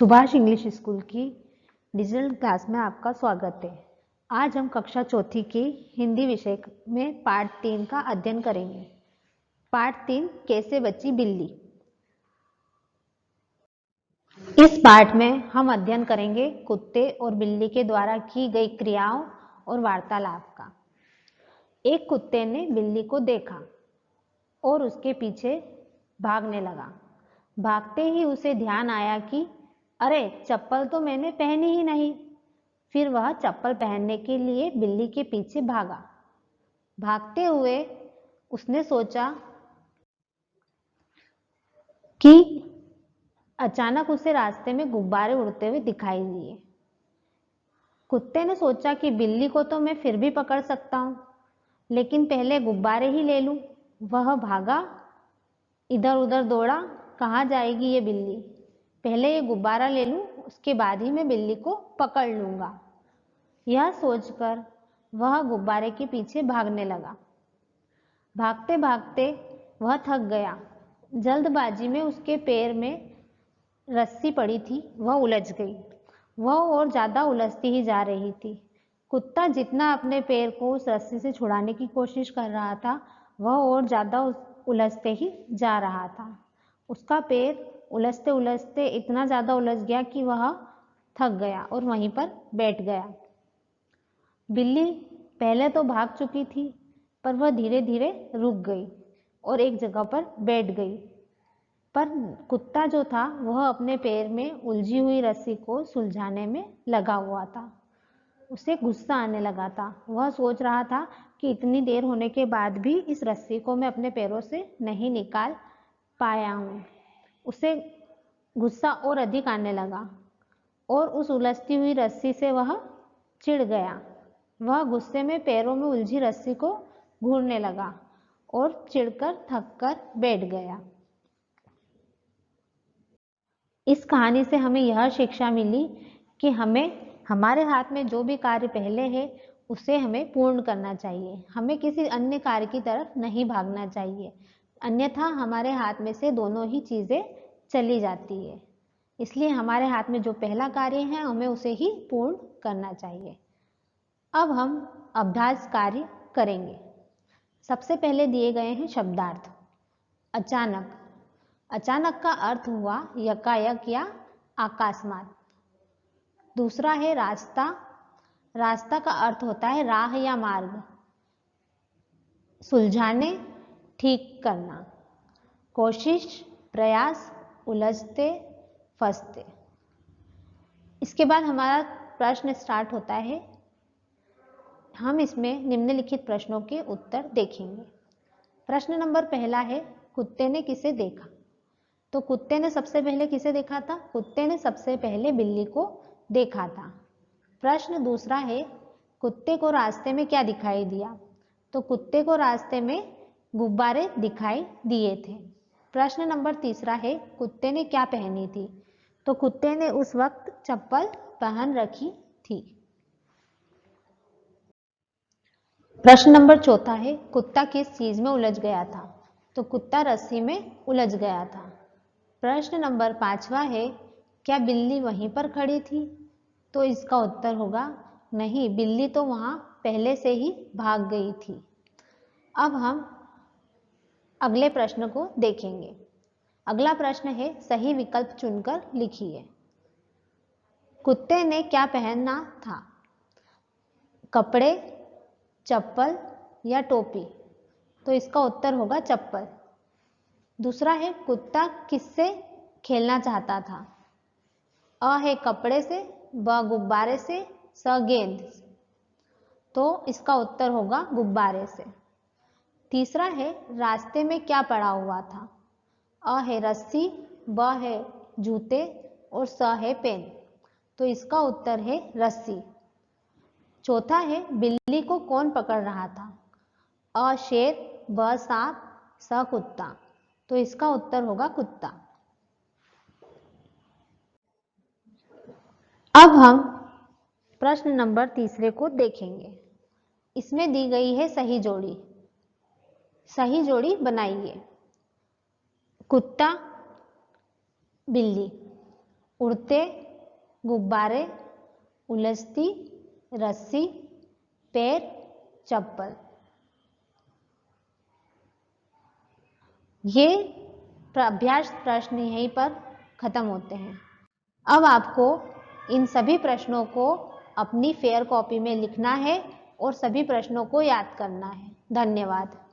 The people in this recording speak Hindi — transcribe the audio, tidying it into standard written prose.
सुभाष इंग्लिश स्कूल की डिजिटल क्लास में आपका स्वागत है। आज हम कक्षा चौथी की हिंदी विषय में पाठ 3 का अध्ययन करेंगे। पाठ 3 कैसे बची बिल्ली। इस पाठ में हम अध्ययन करेंगे कुत्ते और बिल्ली के द्वारा की गई क्रियाओं और वार्तालाप का। एक कुत्ते ने बिल्ली को देखा और उसके पीछे भागने लगा। भागते ही उसे ध्यान आया कि अरे चप्पल तो मैंने पहनी ही नहीं। फिर वह चप्पल पहनने के लिए बिल्ली के पीछे भागा। भागते हुए उसने सोचा कि अचानक उसे रास्ते में गुब्बारे उड़ते हुए दिखाई दिए। कुत्ते ने सोचा कि बिल्ली को तो मैं फिर भी पकड़ सकता हूँ, लेकिन पहले गुब्बारे ही ले लूं। वह भागा, इधर उधर दौड़ा। कहाँ जाएगी ये बिल्ली? पहले ये गुब्बारा ले लूं, उसके बाद ही मैं बिल्ली को पकड़ लूंगा। यह सोचकर वह गुब्बारे के पीछे भागने लगा। भागते भागते वह थक गया। जल्दबाजी में उसके पैर में रस्सी पड़ी थी, वह उलझ गई। वह और ज्यादा उलझती ही जा रही थी। कुत्ता जितना अपने पैर को उस रस्सी से छुड़ाने की कोशिश कर रहा था, वह और ज्यादा उलझते ही जा रहा था। उसका पैर उलझते उलझते इतना ज्यादा उलझ गया कि वह थक गया और वहीं पर बैठ गया। बिल्ली पहले तो भाग चुकी थी, पर वह धीरे धीरे रुक गई और एक जगह पर बैठ गई। पर कुत्ता जो था वह अपने पैर में उलझी हुई रस्सी को सुलझाने में लगा हुआ था। उसे गुस्सा आने लगा था। वह सोच रहा था कि इतनी देर होने के बाद भी इस रस्सी को मैं अपने पैरों से नहीं निकाल पाया हूँ। उसे गुस्सा और अधिक आने लगा और उस उलझती हुई रस्सी से वह चिढ़ गया। वह गुस्से में पैरों में उलझी रस्सी को घूरने लगा और चिढ़कर थककर बैठ गया। इस कहानी से हमें यह शिक्षा मिली कि हमें हमारे हाथ में जो भी कार्य पहले है उसे हमें पूर्ण करना चाहिए। हमें किसी अन्य कार्य की तरफ नहीं भागना चाहिए, अन्यथा हमारे हाथ में से दोनों ही चीजें चली जाती है। इसलिए हमारे हाथ में जो पहला कार्य है हमें उसे ही पूर्ण करना चाहिए। अब हम अभ्यास कार्य करेंगे। सबसे पहले दिए गए हैं शब्दार्थ। अचानक। अचानक का अर्थ हुआ यकायक या अकस्मात। दूसरा है रास्ता। रास्ता का अर्थ होता है राह या मार्ग। सुलझाने, ठीक करना। कोशिश, प्रयास, उलझते, फंसते। इसके बाद हमारा प्रश्न स्टार्ट होता है। हम इसमें निम्नलिखित प्रश्नों के उत्तर देखेंगे। प्रश्न नंबर पहला है, कुत्ते ने किसे देखा? तो कुत्ते ने सबसे पहले किसे देखा था? कुत्ते ने सबसे पहले बिल्ली को देखा था। प्रश्न दूसरा है, कुत्ते को रास्ते में क्या दिखाई दिया? तो कुत्ते को रास्ते में गुब्बारे दिखाई दिए थे। प्रश्न नंबर तीसरा है, कुत्ते ने क्या पहनी थी? तो कुत्ते ने उस वक्त चप्पल पहन रखी थी। प्रश्न नंबर चौथा है, कुत्ता किस चीज में उलझ गया था? तो कुत्ता रस्सी में उलझ गया था। प्रश्न नंबर पांचवा है, क्या बिल्ली वहीं पर खड़ी थी? तो इसका उत्तर होगा नहीं, बिल्ली तो वहां पहले से ही भाग गई थी। अब हम अगले प्रश्न को देखेंगे। अगला प्रश्न है, सही विकल्प चुनकर लिखिए। कुत्ते ने क्या पहना था? कपड़े, चप्पल या टोपी? तो इसका उत्तर होगा चप्पल। दूसरा है, कुत्ता किससे खेलना चाहता था? अ है कपड़े से, ब गुब्बारे से, स गेंद। तो इसका उत्तर होगा गुब्बारे से। तीसरा है, रास्ते में क्या पड़ा हुआ था? अ है रस्सी, ब है जूते और स है पेन। तो इसका उत्तर है रस्सी। चौथा है, बिल्ली को कौन पकड़ रहा था? अ शेर, ब सांप, स कुत्ता। तो इसका उत्तर होगा कुत्ता। अब हम प्रश्न नंबर तीसरे को देखेंगे। इसमें दी गई है सही जोड़ी। सही जोड़ी बनाइए। कुत्ता, बिल्ली। उड़ते गुब्बारे, उलझती रस्सी, पैर, चप्पल। ये अभ्यास प्रश्न यहीं पर खत्म होते हैं। अब आपको इन सभी प्रश्नों को अपनी फेयर कॉपी में लिखना है और सभी प्रश्नों को याद करना है। धन्यवाद।